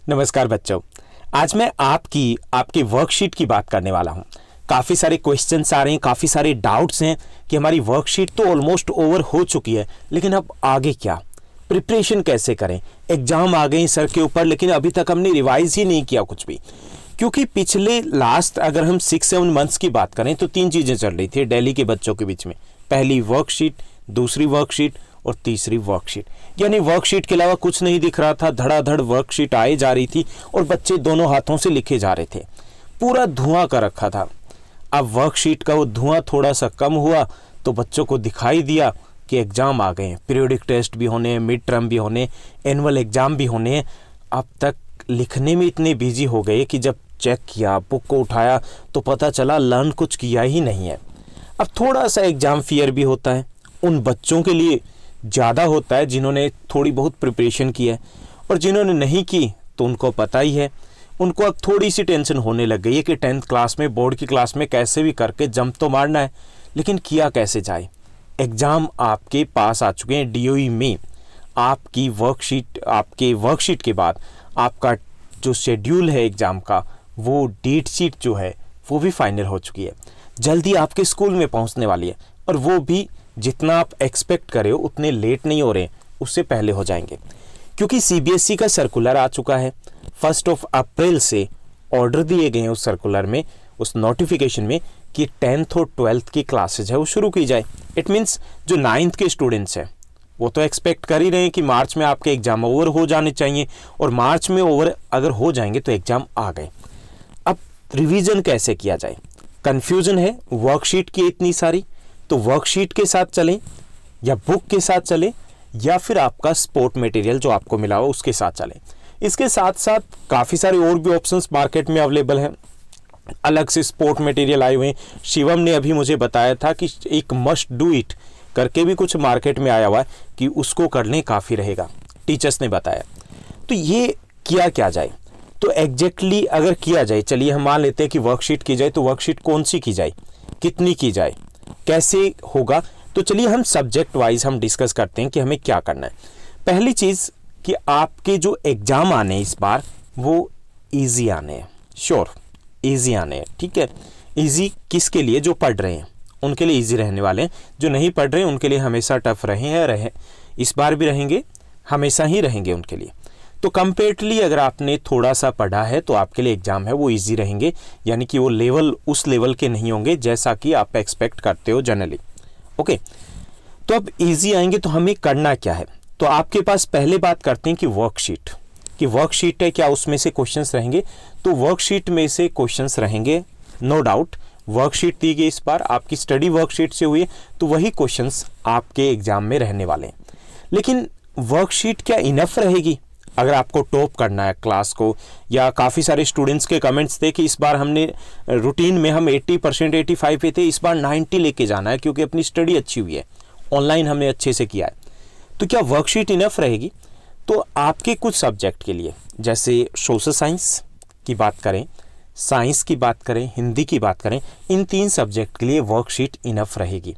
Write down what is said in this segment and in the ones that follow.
नमस्कार बच्चों, आज मैं आपकी वर्कशीट की बात करने वाला हूं। काफ़ी सारे क्वेश्चंस आ रहे हैं, काफ़ी सारे डाउट्स हैं कि हमारी वर्कशीट तो ऑलमोस्ट ओवर हो चुकी है, लेकिन अब आगे क्या, प्रिपरेशन कैसे करें। एग्जाम आ गए सर के ऊपर, लेकिन अभी तक हमने रिवाइज ही नहीं किया कुछ भी, क्योंकि पिछले लास्ट अगर हम 6-7 मंथ्स की बात करें तो 3 चीज़ें चल रही थी दिल्ली के बच्चों के बीच में। पहली वर्कशीट, दूसरी वर्कशीट और तीसरी वर्कशीट। यानी वर्कशीट के अलावा कुछ नहीं दिख रहा था, धड़ाधड़ वर्कशीट आए जा रही थी और बच्चे दोनों हाथों से लिखे जा रहे थे। पूरा धुआं कर रखा था। अब वर्कशीट का वो धुआं थोड़ा सा कम हुआ तो बच्चों को दिखाई दिया कि एग्ज़ाम आ गए हैं, पीरियोडिक टेस्ट भी होने हैं, मिड टर्म भी होने, एनुअल एग्ज़ाम भी होने हैं। अब तक लिखने में इतने बिजी हो गए कि जब चेक किया, बुक को उठाया तो पता चला लर्न कुछ किया ही नहीं है। अब थोड़ा सा एग्ज़ाम फियर भी होता है, उन बच्चों के लिए ज़्यादा होता है जिन्होंने थोड़ी बहुत प्रिपरेशन की है, और जिन्होंने नहीं की तो उनको पता ही है। उनको अब थोड़ी सी टेंशन होने लग गई है कि 10th क्लास में, बोर्ड की क्लास में कैसे भी करके जंप तो मारना है, लेकिन किया कैसे जाए। एग्ज़ाम आपके पास आ चुके हैं DOE में। आपके वर्कशीट के बाद आपका जो शेड्यूल है एग्ज़ाम का, वो डेट शीट जो है वो भी फाइनल हो चुकी है। जल्दी आपके स्कूल में पहुंचने वाली है, और वो भी जितना आप एक्सपेक्ट करे हो उतने लेट नहीं हो रहे, उससे पहले हो जाएंगे, क्योंकि CBSE का सर्कुलर आ चुका है। 1 अप्रैल से ऑर्डर दिए गए हैं उस सर्कुलर में, उस नोटिफिकेशन में, कि 10th और 12th की क्लासेज है वो शुरू की जाए। इट मीन्स जो 9th के स्टूडेंट्स हैं वो तो एक्सपेक्ट कर ही रहे हैं कि मार्च में आपके एग्ज़ाम ओवर हो जाने चाहिए, और मार्च में ओवर अगर हो जाएंगे तो एग्ज़ाम आ गए। अब रिवीजन कैसे किया जाए, कन्फ्यूज़न है। वर्कशीट की इतनी सारी, तो वर्कशीट के साथ चलें या बुक के साथ चलें, या फिर आपका स्पोर्ट मटेरियल जो आपको मिला हो उसके साथ चलें। इसके साथ साथ काफ़ी सारे और भी ऑप्शंस मार्केट में अवेलेबल हैं। अलग से स्पोर्ट मटेरियल आए हुए हैं। शिवम ने अभी मुझे बताया था कि एक मस्ट डू इट करके भी कुछ मार्केट में आया हुआ है कि उसको कर लें, काफ़ी रहेगा, टीचर्स ने बताया। तो ये किया क्या जाए, तो एग्जैक्टली अगर किया जाए, चलिए हम मान लेते हैं कि वर्कशीट की जाए, तो वर्कशीट कौन सी की जाए, कितनी की जाए, कैसे होगा। तो चलिए हम सब्जेक्ट वाइज हम डिस्कस करते हैं कि हमें क्या करना है। पहली चीज़ कि आपके जो एग्ज़ाम आने हैं इस बार वो इजी आने हैं, श्योर इजी आने हैं, ठीक है। इजी किसके लिए, जो पढ़ रहे हैं उनके लिए इजी रहने वाले हैं, जो नहीं पढ़ रहे हैं उनके लिए हमेशा टफ रहे, इस बार भी रहेंगे, हमेशा ही रहेंगे उनके लिए। तो कंपेरेटली अगर आपने थोड़ा सा पढ़ा है तो आपके लिए एग्ज़ाम है वो इजी रहेंगे, यानी कि वो लेवल उस लेवल के नहीं होंगे जैसा कि आप एक्सपेक्ट करते हो जनरली। ओके, तो अब इजी आएंगे तो हमें करना क्या है। तो आपके पास पहले बात करते हैं कि वर्कशीट है, क्या उसमें से क्वेश्चंस रहेंगे। तो वर्कशीट में से क्वेश्चंस रहेंगे, नो डाउट। वर्कशीट दी गई इस बार आपकी स्टडी वर्कशीट से हुई है, तो वही क्वेश्चंस आपके एग्जाम में रहने वाले हैं। लेकिन वर्कशीट क्या इनफ रहेगी अगर आपको टॉप करना है क्लास को। या काफ़ी सारे स्टूडेंट्स के कमेंट्स थे कि इस बार हमने रूटीन में हम 80% 85 पे थे, इस बार 90 लेके जाना है क्योंकि अपनी स्टडी अच्छी हुई है, ऑनलाइन हमने अच्छे से किया है। तो क्या वर्कशीट इनफ रहेगी। तो आपके कुछ सब्जेक्ट के लिए, जैसे सोशल साइंस की बात करें, साइंस की बात करें, हिंदी की बात करें, इन 3 सब्जेक्ट के लिए वर्कशीट इनफ रहेगी,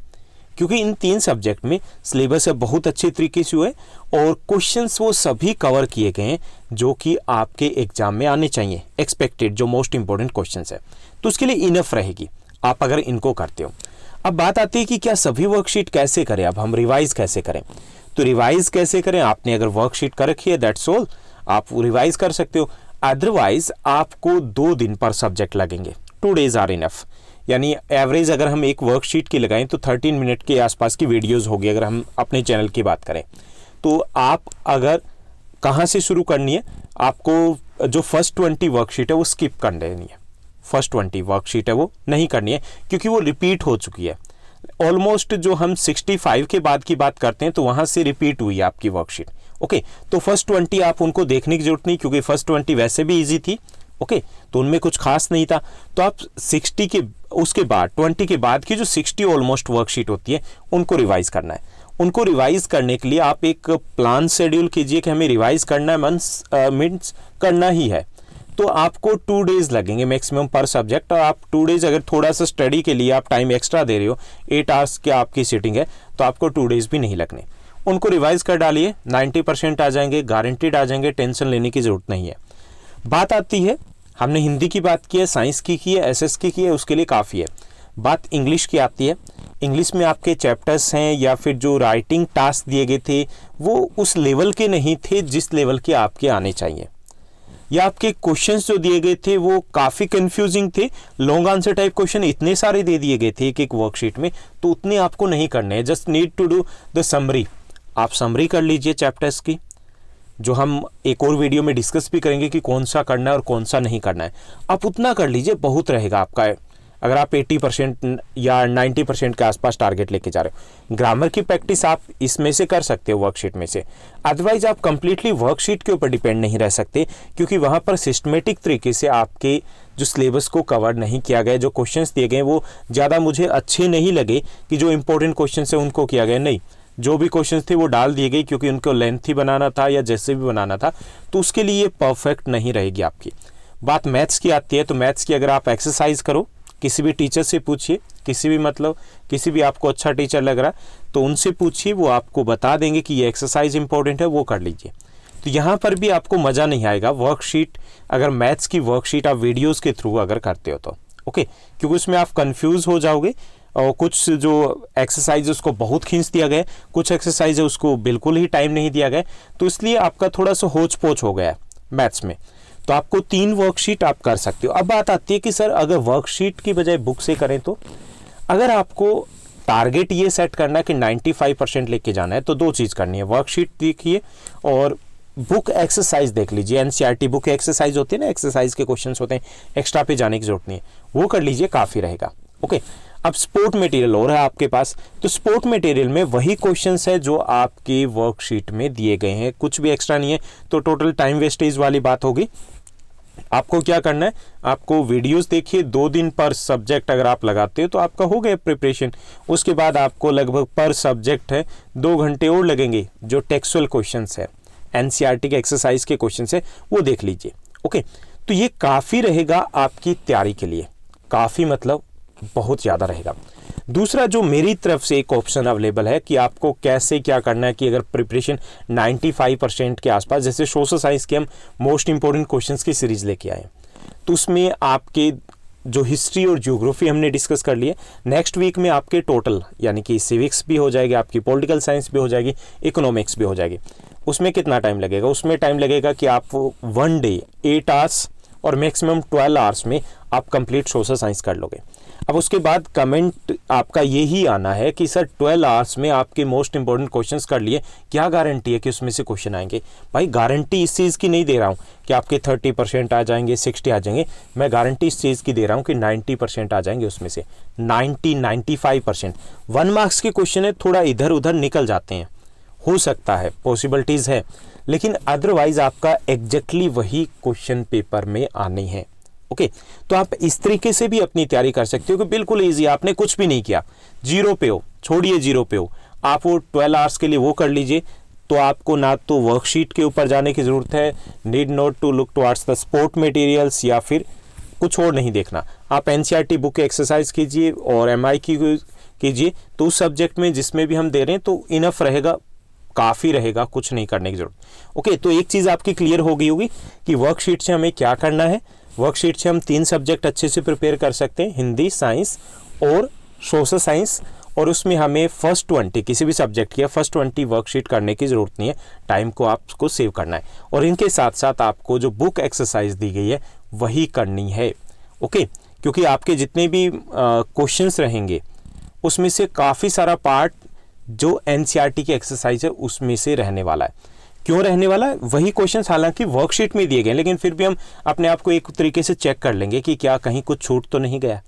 क्योंकि इन 3 सब्जेक्ट में सिलेबस बहुत अच्छे तरीके से हुए और क्वेश्चंस वो सभी कवर किए गए हैं जो कि आपके एग्जाम में आने चाहिए, एक्सपेक्टेड जो मोस्ट इंपॉर्टेंट क्वेश्चंस है। तो उसके लिए इनफ रहेगी आप अगर इनको करते हो। अब बात आती है कि क्या सभी वर्कशीट कैसे करें, अब हम रिवाइज कैसे करें। तो रिवाइज कैसे करें, आपने अगर वर्कशीट कर रखी है दैट्स ऑल, आप रिवाइज कर सकते हो। अदरवाइज आपको 2 दिन पर सब्जेक्ट लगेंगे, 2 days आर इनफ। यानी एवरेज अगर हम एक वर्कशीट की लगाएं तो 13 मिनट के आसपास की वीडियोस होगी अगर हम अपने चैनल की बात करें। तो आप अगर कहाँ से शुरू करनी है, आपको जो फर्स्ट 20 वर्कशीट है वो स्किप कर देनी है। फर्स्ट 20 वर्कशीट है वो नहीं करनी है क्योंकि वो रिपीट हो चुकी है। ऑलमोस्ट जो हम 65 के बाद की बात करते हैं तो वहाँ से रिपीट हुई है आपकी वर्कशीट। ओके, तो फर्स्ट 20 आप उनको देखने की जरूरत नहीं, क्योंकि फर्स्ट 20 वैसे भी ईजी थी। ओके, तो उनमें कुछ खास नहीं था। तो आप 60 के उसके बाद 20 के बाद की जो 60 ऑलमोस्ट वर्कशीट होती है उनको रिवाइज करना है। उनको रिवाइज करने के लिए आप एक प्लान शेड्यूल कीजिए कि हमें रिवाइज करना है, मीन्स करना ही है। तो आपको 2 days लगेंगे मैक्सिमम पर सब्जेक्ट, और आप 2 days अगर थोड़ा सा स्टडी के लिए आप टाइम एक्स्ट्रा दे रहे हो, 8 hours की आपकी सीटिंग है, तो आपको 2 days भी नहीं लगने। उनको रिवाइज कर डालिए, 90% आ जाएंगे, गारंटीड आ जाएंगे, टेंशन लेने की ज़रूरत नहीं है। बात आती है, हमने हिंदी की बात की है, साइंस की है, एसएस की है, उसके लिए काफ़ी है। बात इंग्लिश की आती है। इंग्लिश में आपके चैप्टर्स हैं या फिर जो राइटिंग टास्क दिए गए थे वो उस लेवल के नहीं थे जिस लेवल के आपके आने चाहिए, या आपके क्वेश्चंस जो दिए गए थे वो काफ़ी कंफ्यूजिंग थे। लॉन्ग आंसर टाइप क्वेश्चन इतने सारे दे दिए गए थे एक एक वर्कशीट में, तो उतने आपको नहीं करने हैं। Just need to do the summary. आप समरी कर लीजिए चैप्टर्स की, जो हम एक और वीडियो में डिस्कस भी करेंगे कि कौन सा करना है और कौन सा नहीं करना है। आप उतना कर लीजिए, बहुत रहेगा आपका। अगर आप 80% या 90% के आसपास टारगेट लेके जा रहे हो, ग्रामर की प्रैक्टिस आप इसमें से कर सकते हो, वर्कशीट में से। अदरवाइज आप कंप्लीटली वर्कशीट के ऊपर डिपेंड नहीं रह सकते, क्योंकि वहाँ पर सिस्टमेटिक तरीके से आपके जो सिलेबस को कवर नहीं किया गया, जो क्वेश्चंस दिए गए वो ज़्यादा मुझे अच्छे नहीं लगे कि जो इंपॉर्टेंट क्वेश्चन है उनको किया गया। नहीं, जो भी क्वेश्चंस थे वो डाल दिए गए क्योंकि उनको लेंथी बनाना था या जैसे भी बनाना था, तो उसके लिए परफेक्ट नहीं रहेगी आपकी। बात मैथ्स की आती है, तो मैथ्स की अगर आप एक्सरसाइज करो, किसी भी टीचर से पूछिए, किसी भी आपको अच्छा टीचर लग रहा तो उनसे पूछिए, वो आपको बता देंगे कि ये एक्सरसाइज इंपॉर्टेंट है, वो कर लीजिए। तो यहाँ पर भी आपको मज़ा नहीं आएगा वर्कशीट, अगर मैथ्स की वर्कशीट आप वीडियोस के थ्रू अगर करते हो तो ओके, क्योंकि उसमें आप कंफ्यूज हो जाओगे। और कुछ जो एक्सरसाइज उसको बहुत खींच दिया गया, कुछ एक्सरसाइज है उसको बिल्कुल ही टाइम नहीं दिया गया, तो इसलिए आपका थोड़ा सा होच पोच हो गया मैथ्स में। तो आपको 3 वर्कशीट आप कर सकते हो। अब बात आती है कि सर अगर वर्कशीट की बजाय बुक से करें तो, अगर आपको टारगेट ये सेट करना कि 95% लेके जाना है तो 2 चीज़ करनी है, वर्कशीट देखिए और बुक एक्सरसाइज देख लीजिए। एनसीईआरटी बुक एक्सरसाइज होती है ना, एक्सरसाइज के क्वेश्चंस होते हैं, एक्स्ट्रा पे जाने की जरूरत नहीं है, वो कर लीजिए, काफ़ी रहेगा। ओके, अब स्पोर्ट मटेरियल और है आपके पास, तो स्पोर्ट मटेरियल में वही क्वेश्चंस है जो आपके वर्कशीट में दिए गए हैं, कुछ भी एक्स्ट्रा नहीं है। तो टोटल टाइम वेस्टेज वाली बात होगी। आपको क्या करना है, आपको वीडियोस देखिए, 2 दिन पर सब्जेक्ट अगर आप लगाते हो तो आपका हो गया प्रिपरेशन। उसके बाद आपको लगभग पर सब्जेक्ट है 2 घंटे और लगेंगे, जो टेक्सुअल क्वेश्चंस है, एनसीईआरटी के एक्सरसाइज के क्वेश्चंस है, वो देख लीजिए। ओके, तो ये काफ़ी रहेगा आपकी तैयारी के लिए, काफ़ी मतलब बहुत ज़्यादा रहेगा। दूसरा जो मेरी तरफ से एक ऑप्शन अवेलेबल है कि आपको कैसे क्या करना है, कि अगर प्रिपरेशन 95% के आसपास, जैसे सोशल साइंस के हम मोस्ट इंपॉर्टेंट क्वेश्चंस की सीरीज लेके आए, तो उसमें आपके जो हिस्ट्री और ज्योग्राफी हमने डिस्कस कर लिए, नेक्स्ट वीक में आपके टोटल यानी कि सिविक्स भी हो जाएगी, आपकी पॉलिटिकल साइंस भी हो जाएगी, इकोनॉमिक्स भी हो जाएगी। उसमें कितना टाइम लगेगा, उसमें टाइम लगेगा कि आप 1 डे 8 आवर्स और मैक्सिमम 12 आवर्स में आप कंप्लीट सोशल साइंस कर लोगे। अब उसके बाद कमेंट आपका यही आना है कि सर 12 आवर्स में आपके मोस्ट इंपॉर्टेंट क्वेश्चंस कर लिए, क्या गारंटी है कि उसमें से क्वेश्चन आएंगे? भाई गारंटी इस चीज़ की नहीं दे रहा हूँ कि आपके 30% आ जाएंगे, 60 आ जाएंगे, मैं गारंटी इस चीज़ की दे रहा हूँ कि 90% आ जाएंगे, उसमें से 95%। 1 मार्क्स के क्वेश्चन है, थोड़ा इधर उधर निकल जाते हैं, हो सकता है, पॉसिबिलिटीज़ है, लेकिन अदरवाइज आपका एग्जैक्टली वही क्वेश्चन पेपर में आने हैं। ओके, तो आप इस तरीके से भी अपनी तैयारी कर सकते हो कि बिल्कुल इजी, आपने कुछ भी नहीं किया, 0 पे हो, छोड़िए 0 पे हो, आप वो 12 आवर्स के लिए वो कर लीजिए, तो आपको ना तो वर्कशीट के ऊपर जाने की ज़रूरत है, need not to look towards the sport materials या फिर कुछ और नहीं देखना। आप एनसीईआरटी बुक एक्सरसाइज कीजिए और एमआई की कीजिए, तो उस सब्जेक्ट में जिसमें भी हम दे रहे हैं तो इनफ रहेगा, काफ़ी रहेगा, कुछ नहीं करने की जरूरत। ओके, तो एक चीज़ आपकी क्लियर हो गई होगी कि वर्कशीट से हमें क्या करना है। वर्कशीट से हम 3 सब्जेक्ट अच्छे से प्रिपेयर कर सकते हैं, हिंदी, साइंस और सोशल साइंस, और उसमें हमें फर्स्ट 20 किसी भी सब्जेक्ट की फर्स्ट 20 वर्कशीट करने की ज़रूरत नहीं है, टाइम को आपको सेव करना है। और इनके साथ साथ आपको जो बुक एक्सरसाइज दी गई है वही करनी है। ओके, क्योंकि आपके जितने भी क्वेश्चंस रहेंगे उसमें से काफ़ी सारा पार्ट जो एनसीईआरटी की एक्सरसाइज है उसमें से रहने वाला है। क्यों रहने वाला है? वही क्वेश्चंस हालांकि वर्कशीट में दिए गए, लेकिन फिर भी हम अपने आप को एक तरीके से चेक कर लेंगे कि क्या कहीं कुछ छूट तो नहीं गया।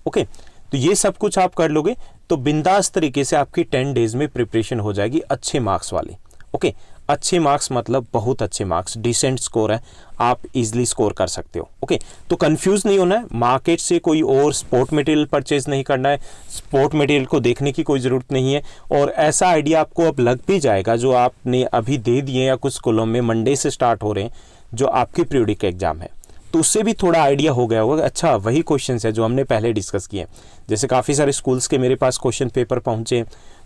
ओके, तो ये सब कुछ आप कर लोगे तो बिंदास तरीके से आपकी 10 डेज में प्रिपरेशन हो जाएगी अच्छे मार्क्स वाली। ओके, अच्छे मार्क्स मतलब बहुत अच्छे मार्क्स, डिसेंट स्कोर है, आप इजीली स्कोर कर सकते हो। ओके, तो कंफ्यूज नहीं होना है, मार्केट से कोई और स्पोर्ट मटेरियल परचेज नहीं करना है, स्पोर्ट मटेरियल को देखने की कोई ज़रूरत नहीं है। और ऐसा आइडिया आपको अब लग भी जाएगा, जो आपने अभी दे दिए या कुछ स्कूलों में मंडे से स्टार्ट हो रहे हैं जो आपके पीरियडिक एग्जाम है, तो तो उससे भी थोड़ा आइडिया हो गया होगा, अच्छा वही क्वेश्चन है जो हमने पहले डिस्कस किए। जैसे काफ़ी सारे स्कूल्स के मेरे पास क्वेश्चन पेपर पहुँचे,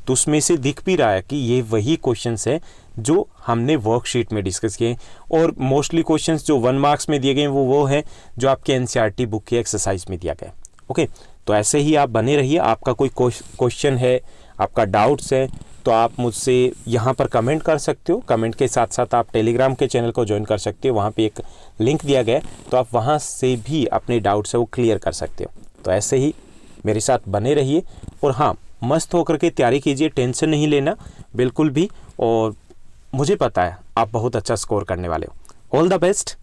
तो उसमें से दिख भी रहा है कि ये वही क्वेश्चंस है जो हमने वर्कशीट में डिस्कस किए। और मोस्टली क्वेश्चंस जो 1 मार्क्स में दिए गए वो है जो आपके एनसीईआरटी बुक की एक्सरसाइज में दिया गया। ओके, तो ऐसे ही आप बने रहिए। आपका कोई क्वेश्चन है, आपका डाउट्स है, तो आप मुझसे यहाँ पर कमेंट कर सकते हो। कमेंट के साथ साथ आप टेलीग्राम के चैनल को ज्वाइन कर सकते हो, वहाँ पे एक लिंक दिया गया है, तो आप वहाँ से भी अपने डाउट्स है वो क्लियर कर सकते हो। तो ऐसे ही मेरे साथ बने रहिए और हाँ, मस्त होकर के तैयारी कीजिए, टेंशन नहीं लेना बिल्कुल भी। और मुझे पता है आप बहुत अच्छा स्कोर करने वाले हो। All the best.